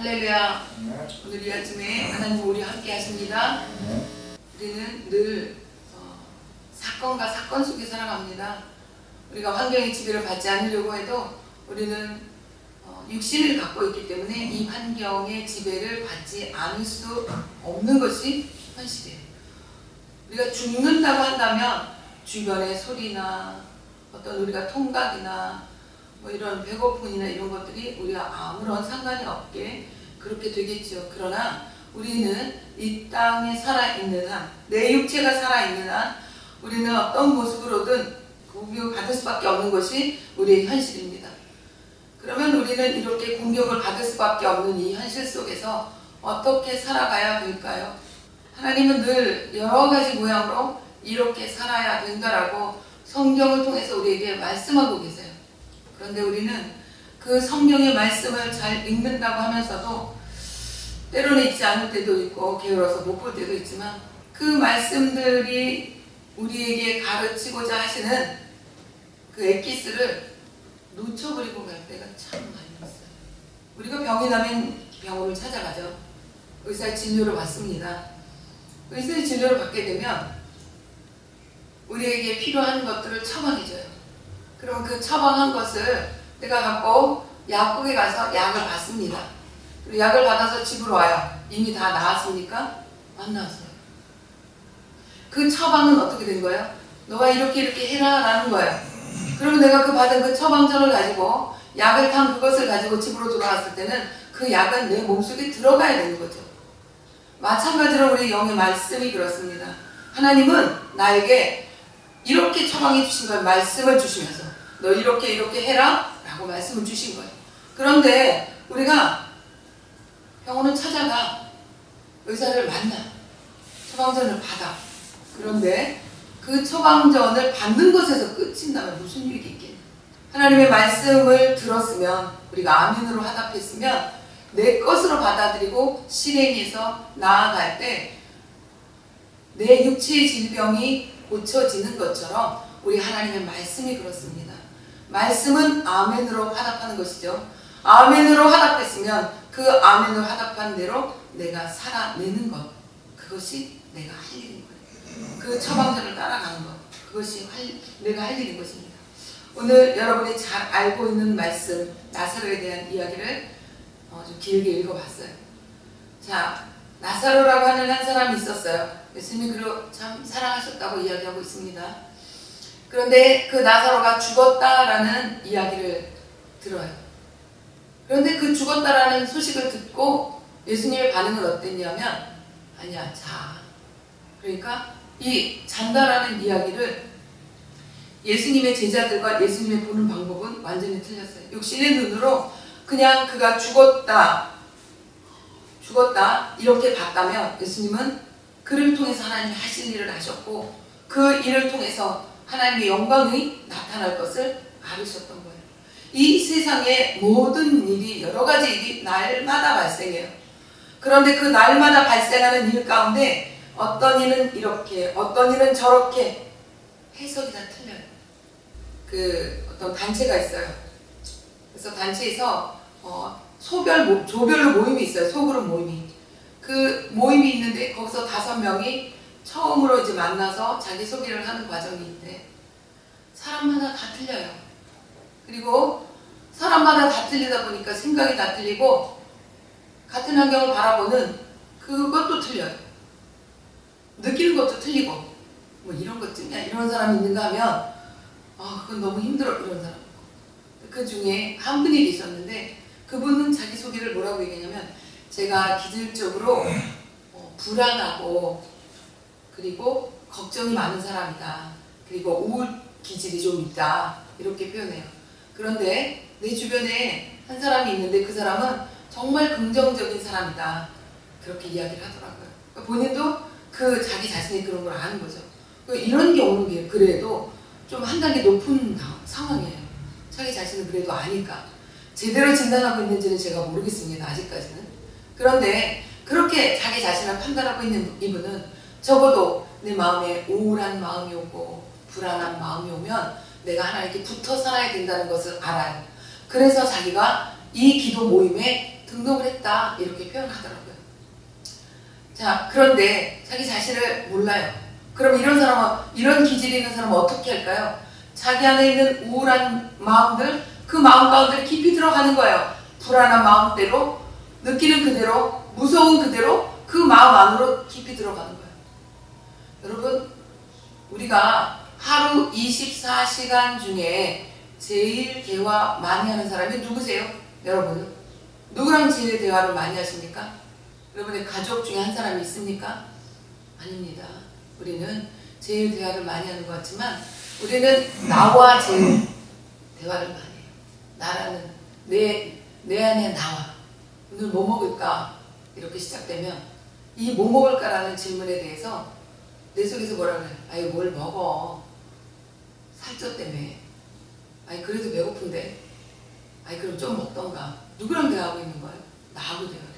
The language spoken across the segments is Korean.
할렐루야. 오늘 이 아침에 하나님 우리 함께 하십니다. 우리는 늘 사건과 사건 속에 살아갑니다. 우리가 환경의 지배를 받지 않으려고 해도 우리는 육신을 갖고 있기 때문에 이 환경의 지배를 받지 않을 수 없는 것이 현실이에요. 우리가 죽는다고 한다면 주변의 소리나 어떤 우리가 통각이나 뭐 이런 배고픔이나 이런 것들이 우리가 아무런 상관이 없게 그렇게 되겠죠. 그러나 우리는 이 땅에 살아있는 한, 내 육체가 살아있는 한 우리는 어떤 모습으로든 공격을 받을 수밖에 없는 것이 우리의 현실입니다. 그러면 우리는 이렇게 공격을 받을 수밖에 없는 이 현실 속에서 어떻게 살아가야 될까요? 하나님은 늘 여러 가지 모양으로 이렇게 살아야 된다라고 성경을 통해서 우리에게 말씀하고 계세요. 그런데 우리는 그 성경의 말씀을 잘 읽는다고 하면서도 때로는 읽지 않을 때도 있고 게을러서 못 볼 때도 있지만 그 말씀들이 우리에게 가르치고자 하시는 그 엑기스를 놓쳐버리고 갈 때가 참 많이 있어요. 우리가 병이 나면 병원을 찾아가죠. 의사의 진료를 받습니다. 의사의 진료를 받게 되면 우리에게 필요한 것들을 처방해줘요. 그러면 그 처방한 것을 내가 갖고 약국에 가서 약을 받습니다. 그리고 약을 받아서 집으로 와요. 이미 다 나았습니까? 안 나왔어요. 그 처방은 어떻게 된 거예요? 너가 이렇게 해라 라는 거예요. 그러면 내가 그 받은 그 처방전을 가지고 약을 탄 그것을 가지고 집으로 돌아왔을 때는 그 약은 내 몸속에 들어가야 되는 거죠. 마찬가지로 우리 영의 말씀이 그렇습니다. 하나님은 나에게 이렇게 처방해 주신 걸 말씀을 주시면서 너 이렇게 해라 라고 말씀을 주신 거예요. 그런데 우리가 병원을 찾아가 의사를 만나 처방전을 받아. 그런데 그 처방전을 받는 것에서 끝인다면 무슨 일이 있겠냐. 하나님의 말씀을 들었으면 우리가 아멘으로 화답했으면 내 것으로 받아들이고 실행해서 나아갈 때 내 육체의 질병이 고쳐지는 것처럼 우리 하나님의 말씀이 그렇습니다. 말씀은 아멘으로 화답하는 것이죠. 아멘으로 화답했으면 그 아멘으로 화답한 대로 내가 살아내는 것, 그것이 내가 할 일인 거예요. 그 처방전을 따라가는 것, 그것이 내가 할 일인 것입니다. 오늘 여러분이 잘 알고 있는 말씀 나사로에 대한 이야기를 좀 길게 읽어봤어요. 자, 나사로라고 하는 한 사람이 있었어요. 예수님이 그를 참 사랑하셨다고 이야기하고 있습니다. 그런데 그 나사로가 죽었다라는 이야기를 들어요. 그런데 그 죽었다라는 소식을 듣고 예수님의 반응은 어땠냐면 아니야, 자. 그러니까 이 잔다라는 이야기를 예수님의 제자들과 예수님의 보는 방법은 완전히 틀렸어요. 육신의 눈으로 그냥 그가 죽었다 이렇게 봤다면 예수님은 그를 통해서 하나님이 하실 일을 하셨고 그 일을 통해서 하나님의 영광이 나타날 것을 알으셨던 거예요. 이 세상의 모든 일이 여러 가지 일이 날마다 발생해요. 그런데 그 날마다 발생하는 일 가운데 어떤 일은 이렇게 어떤 일은 저렇게 해석이 다 틀려요. 그 어떤 단체가 있어요. 그래서 단체에서 조별로 모임이 있어요. 소그룹 모임이. 그 모임이 있는데 거기서 5명이 처음으로 이제 만나서 자기소개를 하는 과정이 있는데 사람마다 다 틀려요. 그리고 사람마다 다 틀리다 보니까 생각이 다 틀리고 같은 환경을 바라보는 그것도 틀려요. 느끼는 것도 틀리고 뭐 이런 것쯤이야 이런 사람이 있는가 하면 그건 너무 힘들어 이런 사람. 그 중에 한 분이 계셨는데 그분은 자기소개를 뭐라고 얘기하냐면 제가 기질적으로 불안하고 그리고 걱정이 많은 사람이다. 그리고 우울 기질이 좀 있다. 이렇게 표현해요. 그런데 내 주변에 한 사람이 있는데 그 사람은 정말 긍정적인 사람이다. 그렇게 이야기를 하더라고요. 그러니까 본인도 그 자기 자신이 그런 걸 아는 거죠. 이런 게 오는 게 그래도 좀 한 단계 높은 상황이에요. 자기 자신은 그래도 아니까. 제대로 진단하고 있는지는 제가 모르겠습니다. 아직까지는. 그런데 그렇게 자기 자신을 판단하고 있는 이분은 적어도 내 마음에 우울한 마음이 오고 불안한 마음이 오면 내가 하나님께 붙어 살아야 된다는 것을 알아요. 그래서 자기가 이 기도 모임에 등록을 했다 이렇게 표현하더라고요. 자, 그런데 자기 자신을 몰라요. 그럼 이런 사람은, 이런 기질이 있는 사람은 어떻게 할까요? 자기 안에 있는 우울한 마음들, 그 마음 가운데 깊이 들어가는 거예요. 불안한 마음대로, 느끼는 그대로, 무서운 그대로 그 마음 안으로 깊이 들어가는 거예요. 여러분, 우리가 하루 24시간 중에 제일 대화 많이 하는 사람이 누구세요? 여러분, 누구랑 제일 대화를 많이 하십니까? 여러분의 가족 중에 한 사람이 있습니까? 아닙니다. 우리는 제일 대화를 많이 하는 것 같지만 우리는 나와 제일 대화를 많이 해요. 나라는 내 안에 나와. 오늘 뭐 먹을까? 이렇게 시작되면 이 뭐 먹을까라는 질문에 대해서 내 속에서 뭐라 그래? 아이 뭘 먹어? 살쪘다며. 아이 그래도 배고픈데. 아이 그럼 좀 먹던가. 누구랑 대화하고 있는 거예요? 나하고 대화해요.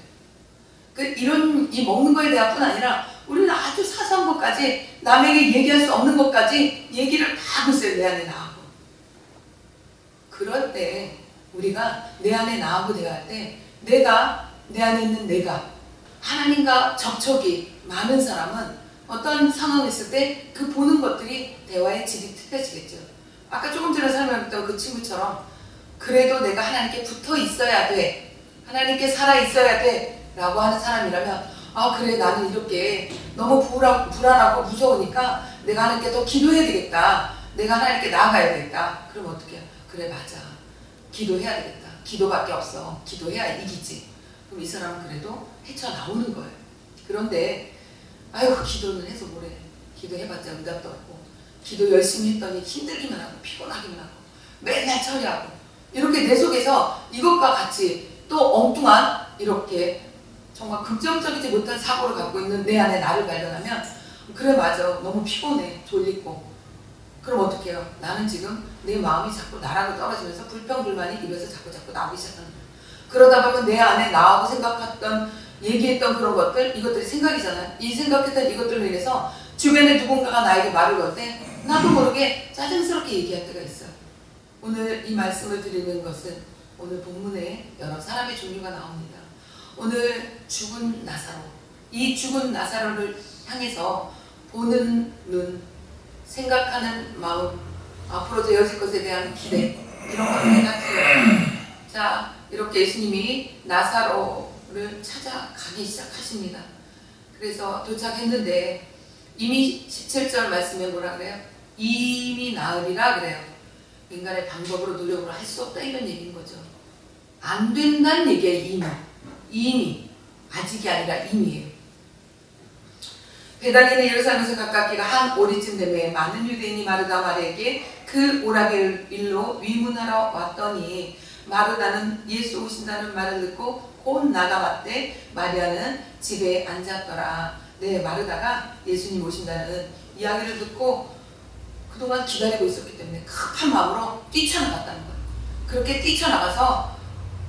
이 먹는 거에 대한 뿐 아니라 우리는 아주 사소한 것까지 남에게 얘기할 수 없는 것까지 얘기를 다 하고 있어요. 내 안에 나하고. 그럴 때 우리가 내 안에 나하고 대화할 때 내가 내 안에 있는 내가 하나님과 접촉이 많은 사람은 어떤 상황이 있을 때 그 보는 것들이 대화의 질이 틀려지겠죠. 아까 조금 전에 설명했던 그 친구처럼 그래도 내가 하나님께 붙어 있어야 돼. 하나님께 살아 있어야 돼. 라고 하는 사람이라면 아 그래 나는 이렇게 너무 불안하고 무서우니까 내가 하나님께 더 기도해야 되겠다. 내가 하나님께 나아가야 되겠다. 그럼 어떻게 해요? 그래 맞아. 기도해야 되겠다. 기도밖에 없어. 기도해야 이기지. 그럼 이 사람은 그래도 헤쳐나오는 거예요. 그런데 아유 기도는 해서 뭐래. 기도해봤자 응답도 없고 기도 열심히 했더니 힘들기만 하고 피곤하기만 하고 맨날 처리하고 이렇게 내 속에서 이것과 같이 또 엉뚱한 이렇게 정말 긍정적이지 못한 사고를 갖고 있는 내 안에 나를 발견하면 그래 맞아 너무 피곤해 졸리고 그럼 어떻게 해요? 나는 지금 내 마음이 자꾸 나라고 떨어지면서 불평불만이 입에서 자꾸 나오기 시작하는 거예요. 그러다 보면 내 안에 나하고 생각했던 얘기했던 그런 것들 이것들이 생각이잖아요. 이 생각했던 이것들로 인해서 주변에 누군가가 나에게 말을 걸 때 나도 모르게 짜증스럽게 얘기할 때가 있어요. 오늘 이 말씀을 드리는 것은 오늘 본문에 여러 사람의 종류가 나옵니다. 오늘 죽은 나사로, 이 죽은 나사로를 향해서 보는 눈, 생각하는 마음, 앞으로 되어질 것에 대한 기대 이런 것을 생각해요. 자, 이렇게 예수님이 나사로를 찾아가기 시작하십니다. 그래서 도착했는데 이미 17절 말씀에 뭐라 그래요? 이미 나으리라 그래요. 인간의 방법으로 노력으로 할 수 없다 이런 얘기인 거죠. 안 된다는 얘기예요. 이미 아직이 아니라 이미예요. 베다니는 예루살렘에서 가깝기가 한 오리쯤 되매 많은 유대인이 마르다 마리에게 그 오라게 일로 위문하러 왔더니 마르다는 예수 오신다는 말을 듣고 곧 나가왔대. 마리아는 집에 앉았더라. 네, 마르다가 예수님 오신다는 이야기를 듣고 그동안 기다리고 있었기 때문에 급한 마음으로 뛰쳐나갔다는 거예요. 그렇게 뛰쳐나가서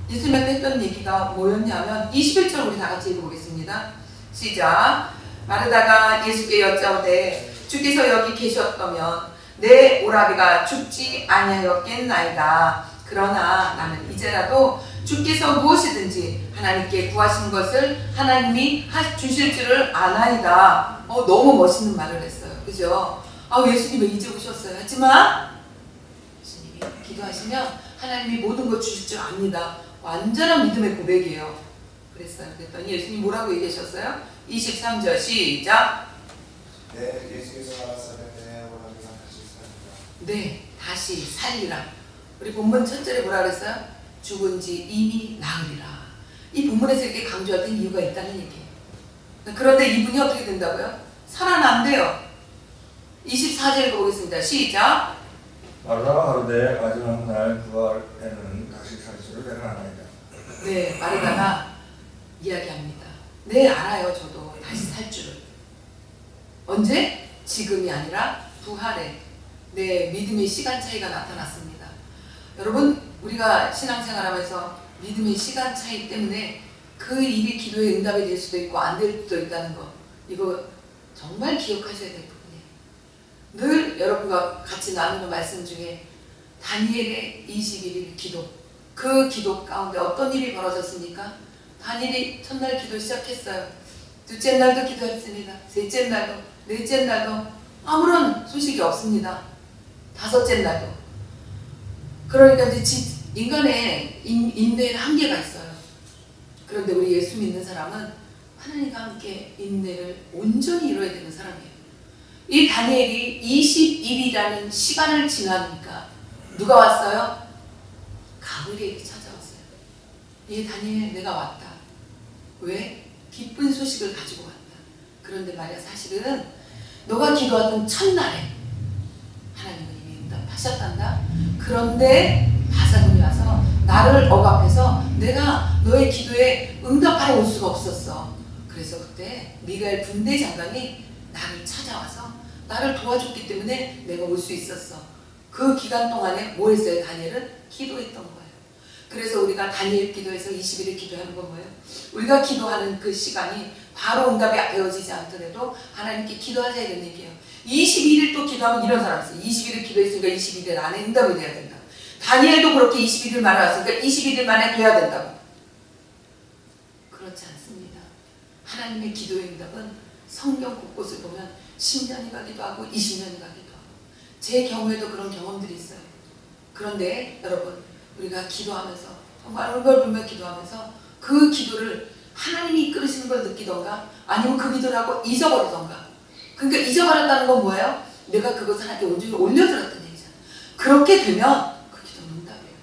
예수님한테 했던 얘기가 뭐였냐면 21절 우리 다 같이 읽어보겠습니다. 시작. 마르다가 예수께 여짜오되 주께서 여기 계셨다면 내 오라비가 죽지 아니하였겠나이다. 그러나 나는 이제라도 주께서 무엇이든지 하나님께 구하신 것을 하나님이 주실 줄을 아나이다. 너무 멋있는 말을 했어요. 그죠? 예수님 왜 이제 오셨어요? 하지만 예수님이 기도하시면 하나님이 모든 걸 주실 줄 압니다. 완전한 믿음의 고백이에요. 그랬어요. 그랬더니 예수님 뭐라고 얘기하셨어요? 23절 시작. 네, 예수께서 말하사대 내 오라비가 다시 살리라. 네, 다시 살리라. 우리 본문 첫 절에 뭐라 그랬어요? 죽은 지 이미 나으리라. 이 본문에서 이렇게 강조했던 이유가 있다는 얘기예요. 그런데 이분이 어떻게 된다고요? 살아난대요. 24절 읽어보겠습니다. 시작. 마르다가 가로되 마지막 날 부활에는 다시 살 줄을 내가 아나이다. 네, 마르다가 이야기합니다. 네, 알아요. 저도 다시 살 줄을. 언제? 지금이 아니라 부활에. 네, 믿음의 시간 차이가 나타났습니다. 여러분, 우리가 신앙생활하면서 믿음의 시간 차이 때문에 그 일이 기도의 응답이 될 수도 있고 안 될 수도 있다는 거, 이거 정말 기억하셔야 될 부분이에요. 늘 여러분과 같이 나누는 말씀 중에 다니엘의 21일 기도, 그 기도 가운데 어떤 일이 벌어졌습니까? 다니엘이 첫날 기도 시작했어요. 둘째 날도 기도했습니다. 셋째 날도, 넷째 날도 아무런 소식이 없습니다. 다섯째 날도. 그러니까 이제 인간의 인내에는 한계가 있어요. 그런데 우리 예수 믿는 사람은 하나님과 함께 인내를 온전히 이루어야 되는 사람이에요. 이 다니엘이 20일이라는 시간을 지나니까 누가 왔어요? 가브리엘이 찾아왔어요. 이 다니엘, 내가 왔다. 왜? 기쁜 소식을 가지고 왔다. 그런데 말이야, 사실은 너가 기도하던 첫날에 하나님은 이미 응답하셨단다. 그런데 바사군이 와서 나를 억압해서 내가 너의 기도에 응답하러 올 수가 없었어. 그래서 그때 미가엘 군대 장관이 나를 찾아와서 나를 도와줬기 때문에 내가 올 수 있었어. 그 기간 동안에 뭐 했어요? 다니엘은 기도했던 거예요. 그래서 우리가 다니엘 기도해서 20일을 기도하는 건 뭐예요? 우리가 기도하는 그 시간이 바로 응답이 되어지지 않더라도 하나님께 기도하자 이런 얘기예요. 21일 또 기도하면 이런 사람 있어요. 21일 기도했으니까 21일 안에 응답이 돼야 된다. 다니엘도 그렇게 21일 만에 왔으니까 21일 만에 돼야 된다고. 그렇지 않습니다. 하나님의 기도의 응답은 성경 곳곳을 보면 10년이 가기도 하고 20년이 가기도 하고, 제 경우에도 그런 경험들이 있어요. 그런데 여러분, 우리가 기도하면서 정말 얼굴보며 기도하면서 그 기도를 하나님이 이끌으시는 걸 느끼던가 아니면 그 기도를 하고 잊어버리던가. 그러니까 잊어버렸다는 건 뭐예요? 내가 그것을 하나님께 온전히 올려드렸다는 얘기잖아요. 그렇게 되면 그 기도는 응답이에요.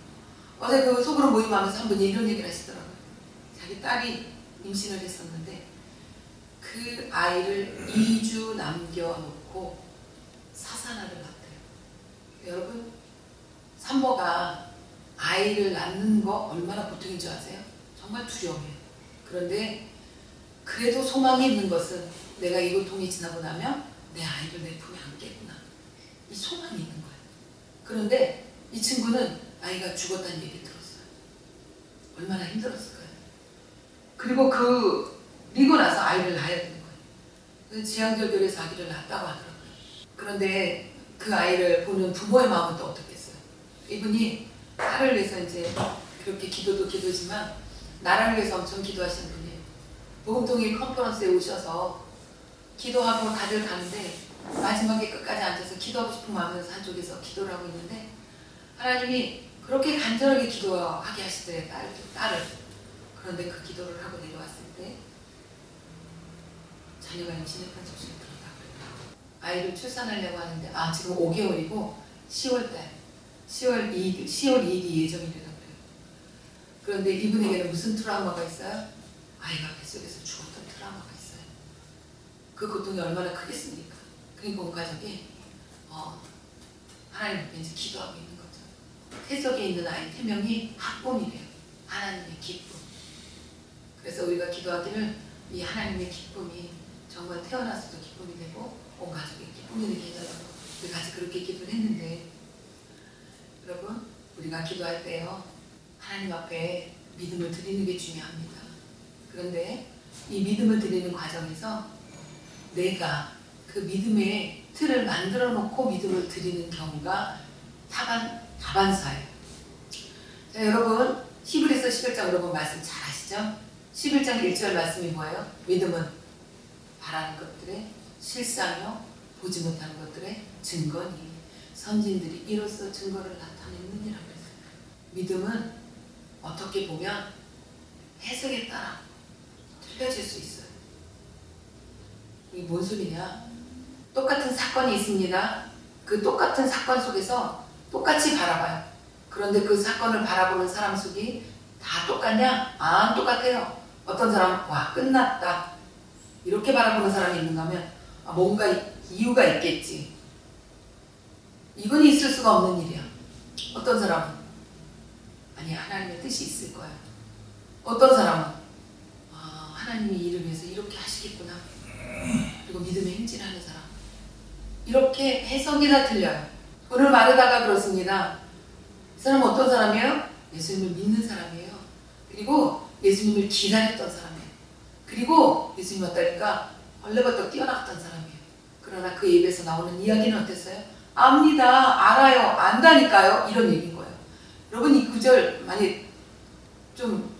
어제 그 소그룹 모임하면서 한 분이 이런 얘기를 하시더라고요. 자기 딸이 임신을 했었는데 그 아이를 2주 남겨놓고 사산아를 낳대요. 여러분, 산모가 아이를 낳는 거 얼마나 고통인 줄 아세요? 정말 두려워해요. 그런데 그래도 소망이 있는 것은 내가 이 고통이 지나고 나면 내 아이를 내 품에 안겠구나. 이 소망이 있는 거예요. 그런데 이 친구는 아이가 죽었다는 얘기 들었어요. 얼마나 힘들었을까요? 그리고 그리고 나서 아이를 낳아야 되는 거예요. 지향절결에서 아기를 낳았다고 하더라고요. 그런데 그 아이를 보는 부모의 마음은 또 어떻겠어요? 이분이 딸을 위해서 이제 그렇게 기도도 기도지만 나라를 위해서 엄청 기도하시는 분이에요. 복음통일 컨퍼런스에 오셔서 기도하고 다들 가는데 마지막에 끝까지 앉아서 기도하고 싶은 마음에서 한쪽에서 기도를 하고 있는데 하나님이 그렇게 간절하게 기도하게 하시더래요. 딸을. 그런데 그 기도를 하고 내려왔을 때 자녀가 임신했다는 소식을 들었다고요. 아이를 출산하려고 하는데 지금 5개월이고 10월달 10월 2일이 예정이래요. 그런데 이분에게는 무슨 트라우마가 있어요? 아이가 뱃속에서 죽었던 트라우마가 있어요. 그 고통이 얼마나 크겠습니까? 그러니까 온 가족이 하나님 앞에 이제 기도하고 있는 거죠. 태석에 있는 아이 3명이 학범이래요. 하나님의 기쁨. 그래서 우리가 기도하기를 이 하나님의 기쁨이 정말 태어나서도 기쁨이 되고 온 가족의 기쁨이 되게 해달라고 우리 같이 그렇게 기도를 했는데, 여러분, 우리가 기도할 때요, 하나님 앞에 믿음을 드리는 게 중요합니다. 그런데 이 믿음을 드리는 과정에서 내가 그 믿음의 틀을 만들어 놓고 믿음을 드리는 경우가 다반사예요. 자, 여러분, 히브리서 11장 여러분 말씀 잘 아시죠? 11장 1절 말씀이 뭐예요? 믿음은 바라는 것들의 실상이요 보지 못하는 것들의 증거니 선진들이 이로써 증거를 나타냈느니라고 했어요. 믿음은 어떻게 보면 해석에 따라 틀려질 수 있어요. 이게 뭔 소리냐? 똑같은 사건이 있습니다. 그 똑같은 사건 속에서 똑같이 바라봐요. 그런데 그 사건을 바라보는 사람 속이 다 똑같냐? 안 똑같아요. 어떤 사람은 와 끝났다 이렇게 바라보는 사람이 있는가 하면 뭔가 이유가 있겠지. 이건 있을 수가 없는 일이야. 어떤 사람은 아니 하나님의 뜻이 있을 거야. 어떤 사람은 하나님이 이를 위해서 이렇게 하시겠구나. 그리고 믿음의 행진하는 사람. 이렇게 해석이 다 틀려요. 오늘 말하다가 그렇습니다. 이 사람은 어떤 사람이에요? 예수님을 믿는 사람이에요. 그리고 예수님을 기다렸던 사람이에요. 그리고 예수님 왔다니까 벌레버떡 뛰어나갔던 사람이에요. 그러나 그 입에서 나오는 이야기는 어땠어요? 압니다. 알아요. 안다니까요. 이런 얘기인 거예요. 여러분 이 구절 많이 좀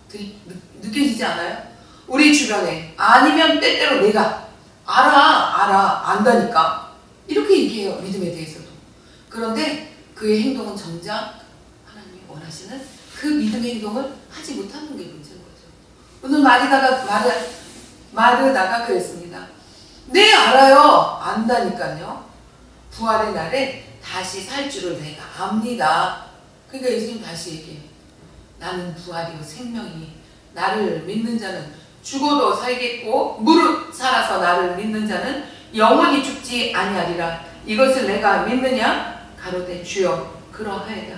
느껴지지 않아요? 우리 주변에 아니면 때때로 내가 안다니까 이렇게 얘기해요. 믿음에 대해서도. 그런데 그의 행동은 정작 하나님이 원하시는 그 믿음의 행동을 하지 못하는 게 문제인 거죠. 오늘 마르다가 그랬습니다. 네, 알아요. 안다니까요. 부활의 날에 다시 살 줄을 내가 압니다. 그러니까 예수님 다시 얘기해요. 나는 부활이요 생명이니 나를 믿는 자는 죽어도 살겠고 무릇 살아서 나를 믿는 자는 영원히 죽지 아니하리라. 이것을 내가 믿느냐? 가로되 주여 그러하이다.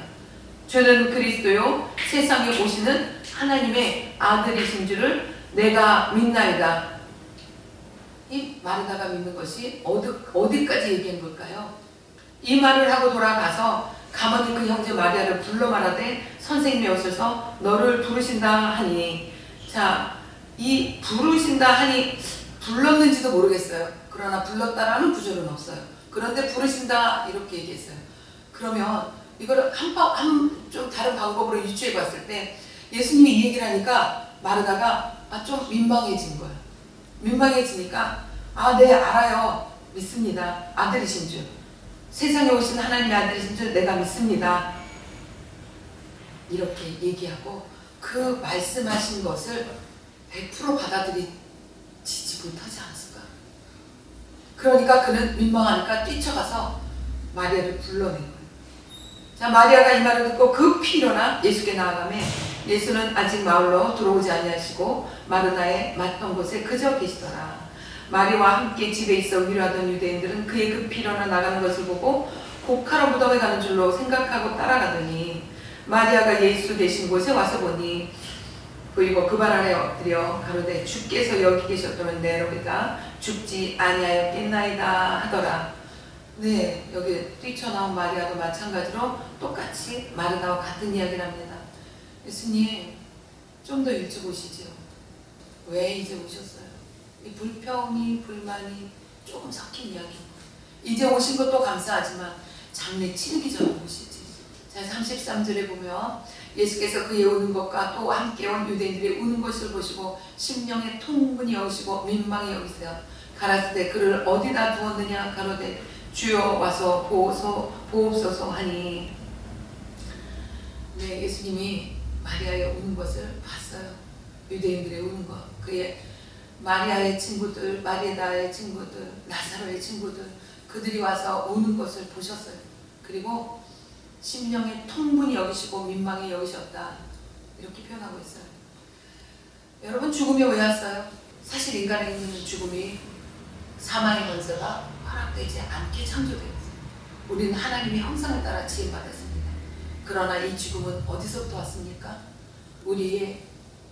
주는 그리스도요 세상에 오시는 하나님의 아들이신 줄을 내가 믿나이다. 이 마르다가 믿는 것이 어디까지 얘기한 걸까요? 이 말을 하고 돌아가서 가만히 그 형제 마리아를 불러 말하되 선생님이 오셔서 너를 부르신다 하니, 자, 이 부르신다 하니 불렀는지도 모르겠어요. 그러나 불렀다라는 구절은 없어요. 그런데 부르신다 이렇게 얘기했어요. 그러면 이걸 좀 다른 방법으로 유추해 봤을 때 예수님이 이 얘기를 하니까 마르다가 좀 민망해진 거예요. 민망해지니까 네 알아요. 믿습니다. 아들이신 줄. 세상에 오신 하나님의 아들이신 줄 내가 믿습니다. 이렇게 얘기하고 그 말씀하신 것을 100% 받아들이지 못하지 않았을까. 그러니까 그는 민망하니까 뛰쳐가서 마리아를 불러낸 거예요. 자, 마리아가 이 말을 듣고 급히 일어나 예수께 나아가매 예수는 아직 마을로 들어오지 아니하시고 마르다의 맡던 곳에 그저 계시더라. 마리아와 함께 집에 있어 위로하던 유대인들은 그의 급히 일어나 나가는 것을 보고 곡하러 무덤에 가는 줄로 생각하고 따라가더니 마리아가 예수 계신 곳에 와서 보니 그리고 그 발 아래 엎드려 가로되 주께서 여기 계셨다면 내 아버지가 죽지 아니하였겠나이다 하더라. 네, 여기 뛰쳐나온 마리아도 마찬가지로 똑같이 마르다와 같은 이야기를 합니다. 예수님, 좀 더 일찍 오시죠. 왜 이제 오셨어요? 이 불평이, 불만이 조금 섞인 이야기입니다. 이제 오신 것도 감사하지만 장례 치르기 전에 오시지. 자, 33절에 보면 예수께서 그의 우는 것과 또 함께 온 유대인들이 우는 것을 보시고 심령에 통분히 여기시고 민망히 여기세요. 가라사대 그를 어디다 두었느냐 가로되 주여 와서 보옵소서 하니, 네, 예수님이 마리아의 우는 것을 봤어요. 유대인들의 우는 것. 그의 마리아의 친구들, 마리다의 친구들, 나사로의 친구들, 그들이 와서 우는 것을 보셨어요. 그리고 심령에 통분히 여기시고 민망히 여기셨다. 이렇게 표현하고 있어요. 여러분, 죽음이 왜 왔어요? 사실 인간에 있는 죽음이 사망의 권세가 허락되지 않게 창조되었어요. 우리는 하나님의 형상을 따라 지음받았습니다. 그러나 이 죽음은 어디서부터 왔습니까? 우리의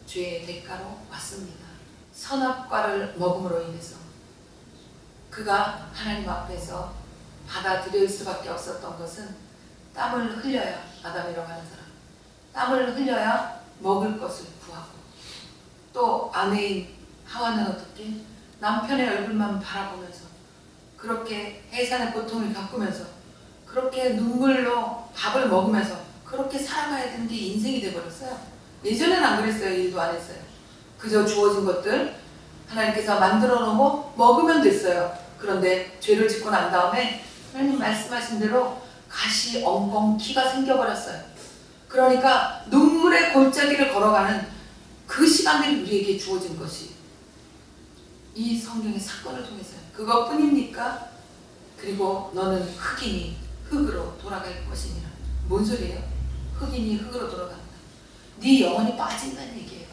죄의 대가로 왔습니다. 선악과를 먹음으로 인해서 그가 하나님 앞에서 받아들일 수밖에 없었던 것은 땀을 흘려야, 아담이라고 하는 사람, 땀을 흘려야 먹을 것을 구하고, 또 아내인 하와는 어떻게 남편의 얼굴만 바라보면서 그렇게 해산의 고통을 겪으면서 그렇게 눈물로 밥을 먹으면서 그렇게 살아가야 되는 게 인생이 돼버렸어요. 예전에는 안 그랬어요. 일도 안 했어요. 그저 주어진 것들 하나님께서 만들어 놓고 먹으면 됐어요. 그런데 죄를 짓고 난 다음에 하나님 말씀하신 대로 가시, 엉겅, 키가 생겨버렸어요. 그러니까 눈물의 골짜기를 걸어가는 그 시간들이 우리에게 주어진 것이 이 성경의 사건을 통해서요. 그것뿐입니까? 그리고 너는 흙이니 흙으로 돌아갈 것이니라. 뭔 소리예요? 흙이니 흙으로 돌아간다. 네 영혼이 빠진다는 얘기예요.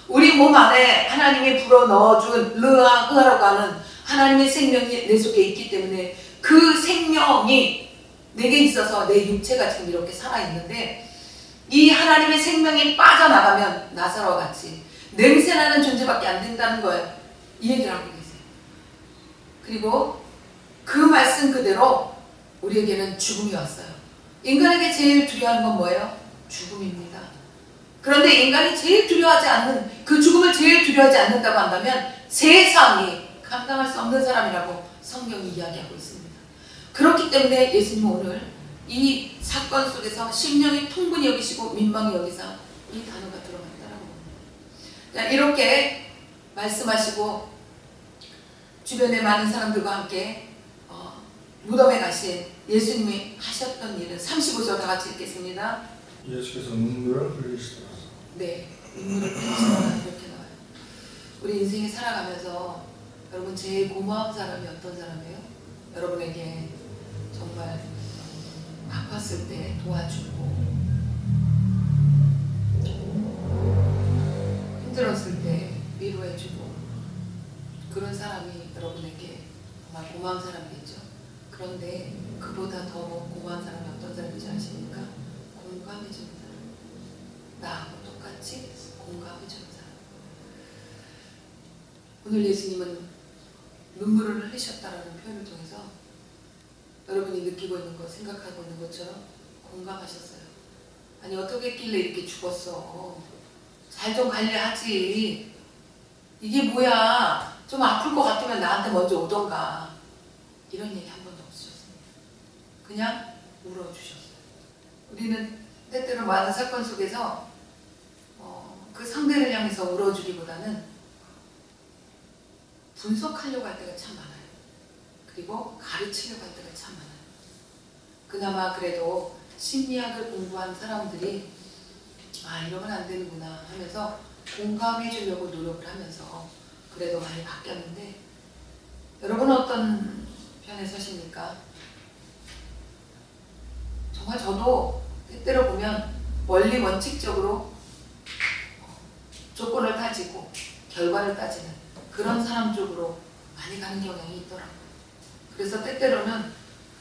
우리 몸 안에 하나님이 불어 넣어준 르아흐라고 하는 하나님의 생명이 내 속에 있기 때문에 그 생명이 내게 있어서 내 육체가 지금 이렇게 살아있는데, 이 하나님의 생명이 빠져나가면 나사로와 같이 냄새나는 존재밖에 안 된다는 거예요. 이 얘기를 하고 계세요. 그리고 그 말씀 그대로 우리에게는 죽음이 왔어요. 인간에게 제일 두려워하는 건 뭐예요? 죽음입니다. 그런데 인간이 제일 두려워하지 않는, 그 죽음을 제일 두려워하지 않는다고 한다면 세상이 감당할 수 없는 사람이라고 성경이 이야기하고 있습니다. 그렇기 때문에 예수님은 오늘 이 사건 속에서 심령이 통분히 여기시고 민망히 여기사 이 단어가 들어간다라고 봅니다. 자, 이렇게 말씀하시고 주변의 많은 사람들과 함께 무덤에 가신 예수님이 하셨던 일은 35절 다 같이 읽겠습니다. 예수께서 눈물을 흘리시더라. 네, 눈물을 흘리시더라 이렇게 나와요. 우리 인생에 살아가면서 여러분 제일 고마운 사람이 어떤 사람이에요? 여러분에게 정말 아팠을 때 도와주고 힘들었을 때 위로해주고 그런 사람이 여러분에게 정말 고마운 사람이겠죠. 그런데 그보다 더 고마운 사람이 어떤 사람인지 아십니까? 공감해주는 사람. 나하고 똑같이 공감해주는 사람. 오늘 예수님은 눈물을 흘리셨다라는 표현을 통해서 여러분이 느끼고 있는 것, 생각하고 있는 것처럼 공감하셨어요. 아니 어떻게 했길래 이렇게 죽었어. 잘 좀 관리하지. 이게 뭐야. 좀 아플 것 같으면 나한테 먼저 오던가. 이런 얘기 한 번도 없으셨습니다. 그냥 울어주셨어요. 우리는 때때로 많은 사건 속에서 그 상대를 향해서 울어주기보다는 분석하려고 할 때가 참 많아요. 그리고 가르치려고 할 때가 참 많아요. 그나마 그래도 심리학을 공부한 사람들이 이러면 안 되는구나 하면서 공감해 주려고 노력을 하면서 그래도 많이 바뀌었는데 여러분은 어떤 편에 서십니까? 정말 저도 때때로 보면 원리 원칙적으로 조건을 따지고 결과를 따지는 그런 사람 쪽으로 많이 가는 경향이 있더라고요. 그래서 때때로는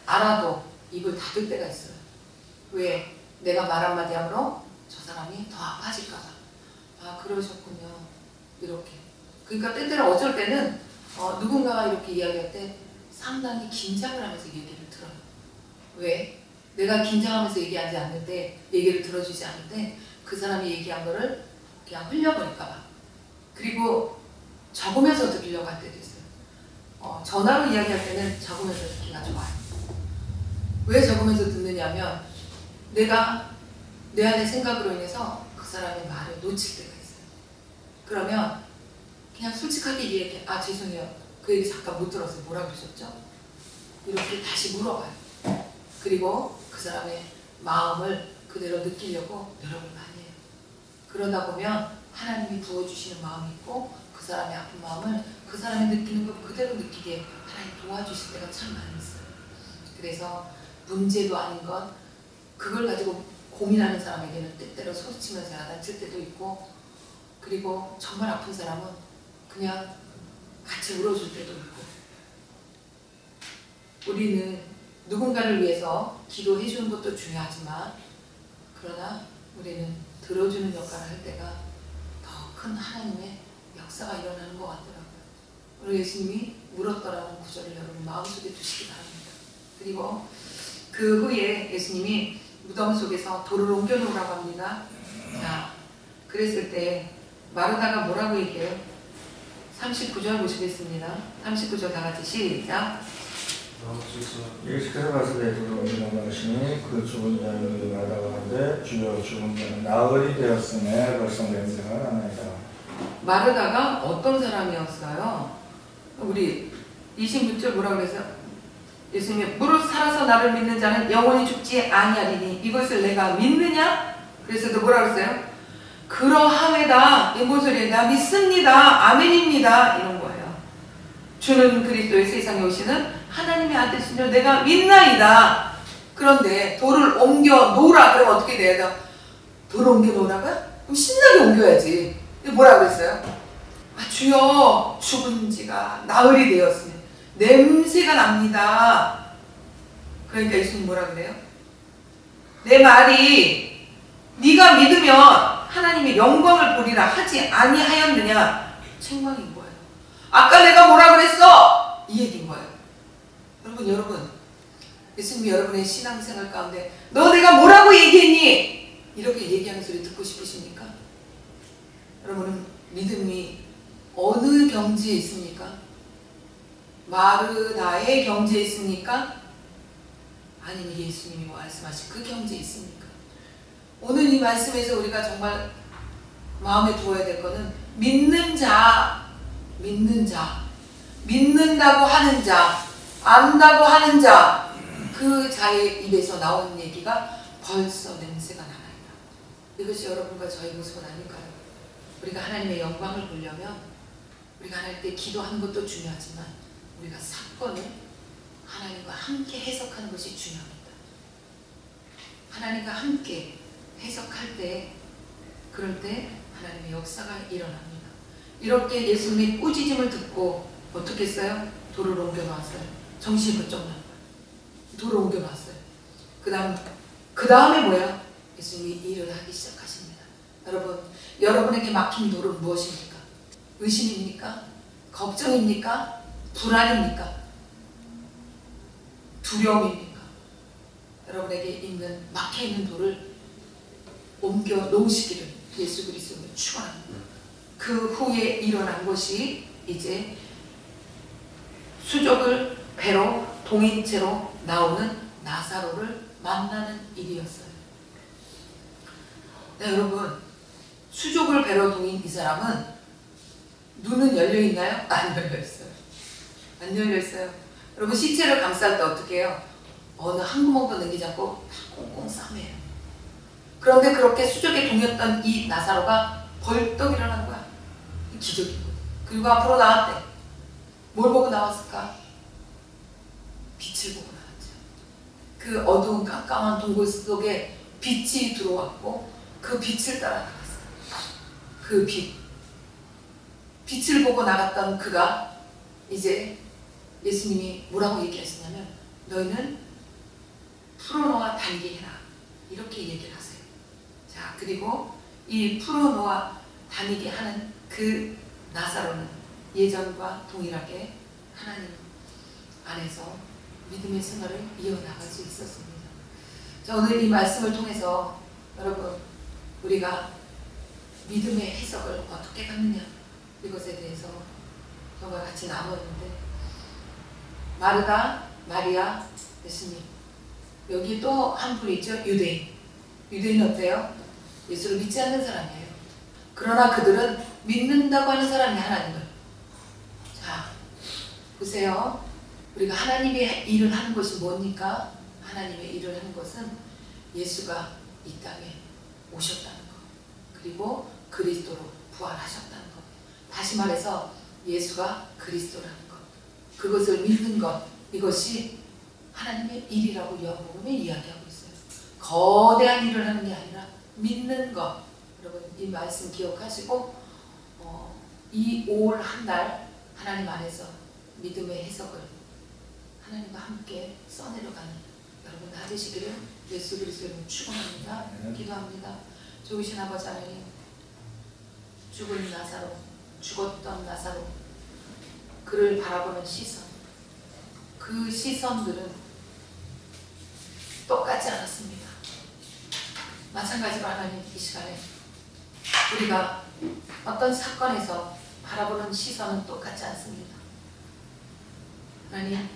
알아도 입을 닫을 때가 있어요. 왜? 내가 말 한마디 함으로 저 사람이 더 아파질까봐. 그러셨군요. 이렇게. 그러니까 때때로 어쩔 때는 누군가가 이렇게 이야기할 때 상당히 긴장을 하면서 얘기를 들어요. 왜? 내가 긴장하면서 얘기하지 않을 때, 얘기를 들어주지 않을 때 그 사람이 얘기한 거를 그냥 흘려버릴까봐. 그리고 적으면서 듣기려고 할 때도 있어요. 전화로 이야기할 때는 적으면서 듣기가 좋아요. 왜 적으면서 듣느냐면 내가 내 안의 생각으로 인해서 그 사람의 말을 놓칠 때가 있어요. 그러면 그냥 솔직하게 얘기해. 죄송해요. 그 얘기 잠깐 못 들었어요. 뭐라 그러셨죠? 이렇게 다시 물어봐요. 그리고 그 사람의 마음을 그대로 느끼려고 노력을 많이 해요. 그러다 보면 하나님이 부어주시는 마음이 있고 그 사람의 아픈 마음을 그 사람이 느끼는 걸 그대로 느끼게 하나님 도와주실 때가 참 많이 있어요. 그래서 문제도 아닌 것 그걸 가지고 고민하는 사람에게는 때때로 소리치면서 야단칠 때도 있고 그리고 정말 아픈 사람은 그냥 같이 울어줄 때도 있고 우리는 누군가를 위해서 기도해 주는 것도 중요하지만 그러나 우리는 들어주는 역할을 할 때가 더 큰 하나님의 역사가 일어나는 것 같더라고요. 우리 예수님이 물었더라는 구절을 여러분 마음속에 두시기 바랍니다. 그리고 그 후에 예수님이 무덤 속에서 돌을 옮겨놓으라고 합니다. 자, 그랬을 때 마르다가 뭐라고 얘기해요? 39절 보시겠습니다. 39절 다 같이 시작. 예수께서 가시되 돌을 옮겨놓으시니 그 죽은 자를 마다가 하되 주여 죽은 자는 나흘이 되었음에 벌써 냄새가 나나이다. 마르다가 어떤 사람이었어요? 우리 26절 뭐라고 그랬어요? 예수님이 무릇 살아서 나를 믿는 자는 영원히 죽지 아니하리니 이것을 내가 믿느냐? 그래서 또 뭐라고 그랬어요? 그러함에다 뭔 소리예요? 나 믿습니다. 아멘입니다. 이런 거예요. 주는 그리스도의 세상에 오시는 하나님의 아들이신 줄 내가 믿나이다. 그런데 돌을 옮겨 놓으라 그러면 어떻게 돼요? 돌을 옮겨 놓으라고요? 그럼 신나게 옮겨야지. 뭐라고 그랬어요? 주여 죽은 지가 나흘이 되었으니 냄새가 납니다. 그러니까 예수님 뭐라 그래요? 내 말이 네가 믿으면 하나님의 영광을 보리라 하지 아니하였느냐? 책망인 거예요. 아까 내가 뭐라 그랬어? 이 얘기인 거예요. 여러분 예수님이 여러분의 신앙생활 가운데 너 내가 뭐라고 얘기했니? 이렇게 얘기하는 소리 듣고 싶으십니까? 여러분은 믿음이 어느 경지에 있습니까? 마르다의 경지에 있습니까? 아니면 예수님이 말씀하신 그 경지에 있습니까? 오늘 이 말씀에서 우리가 정말 마음에 두어야 될 것은 믿는 자, 믿는다고 하는 자, 안다고 하는 자, 그 자의 입에서 나오는 얘기가 벌써 냄새가 나나이다. 이것이 여러분과 저의 모습은 아닐까요? 우리가 하나님의 영광을 보려면 우리가 하나님 때 기도하는 것도 중요하지만 우리가 사건을 하나님과 함께 해석하는 것이 중요합니다. 하나님과 함께 해석할 때, 그럴 때 하나님의 역사가 일어납니다. 이렇게 예수님의 꾸짖음을 듣고 어떻게 했어요? 돌을 옮겨놨어요. 정신이 번쩍 난 거예요. 돌을 옮겨놨어요. 그 다음에 뭐야? 예수님이 일을 하기 시작하십니다. 여러분에게 막힌 돌은 무엇입니까? 의심입니까? 걱정입니까? 불안입니까? 두려움입니까? 여러분에게 막혀있는 돌을 옮겨 놓으시기를 예수 그리스도로 축원합니다. 그 후에 일어난 것이 이제 수족을 배로 동인체로 나오는 나사로를 만나는 일이었어요. 네, 여러분, 수족을 배로 동인 이 사람은 눈은 열려있나요? 안 열려있어요. 안 열려있어요. 여러분, 시체를 감쌀 때 어떻게 해요? 어느 한 구멍도 남기지 않고 꽁꽁 싸매요. 그런데 그렇게 수족에 동였던 이 나사로가 벌떡 일어난 거야. 기적이거든. 그리고 앞으로 나왔대. 뭘 보고 나왔을까? 빛을 보고 나왔죠. 그 어두운 깜깜한 동굴 속에 빛이 들어왔고 그 빛을 따라 나갔어요. 그 빛을 보고 나갔던 그가 이제 예수님이 뭐라고 얘기하시냐면 너희는 풀어놓아 다니게 해라. 이렇게 얘기를 하세요. 자, 그리고 이 풀어놓아 다니게 하는 그 나사로는 예전과 동일하게 하나님 안에서 믿음의 생활을 이어나갈 수 있었습니다. 자, 오늘 이 말씀을 통해서 여러분, 우리가 믿음의 해석을 어떻게 갖느냐, 이것에 대해서 정말 같이 나눴는데, 마르다, 마리아, 예수님, 여기 또 한 분 있죠. 유대인. 유대인은 어때요? 예수를 믿지 않는 사람이에요. 그러나 그들은 믿는다고 하는 사람이 하나님을. 자, 보세요. 우리가 하나님의 일을 하는 것이 뭡니까? 하나님의 일을 하는 것은 예수가 이 땅에 오셨다는 것, 그리고 그리스도로 부활하셨다는 것. 다시 말해서 예수가 그리스도라는 것, 그것을 믿는 것, 이것이 하나님의 일이라고 요한복음에 이야기하고 있어요. 거대한 일을 하는 게 아니라 믿는 것. 여러분, 이 말씀 기억하시고 이 5월 한 달 하나님 안에서 믿음의 해석을 하나님과 함께 써내려가는 여러분 다 되시기를 예수 그리스도 이름으로 축원합니다. 기도합니다. 좋으신 아버지 하나님, 죽은 나사로, 죽었던 나사로, 그를 바라보는 시선, 그 시선들은 똑같지 않았습니다. 마찬가지로 하나님, 이 시간에 우리가 어떤 사건에서 바라보는 시선은 똑같지 않습니다. 하나님,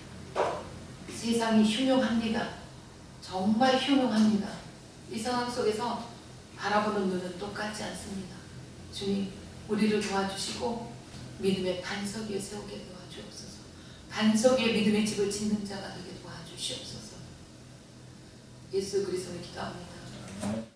세상이 흉흉합니다. 정말 흉흉합니다. 이 상황 속에서 바라보는 눈은 똑같지 않습니다. 주님, 우리를 도와주시고 믿음의 반석 위에 세우게 도와주옵소서. 반석 위에 믿음의 집을 짓는 자가 되게 도와주시옵소서. 예수 그리스도를 기도합니다.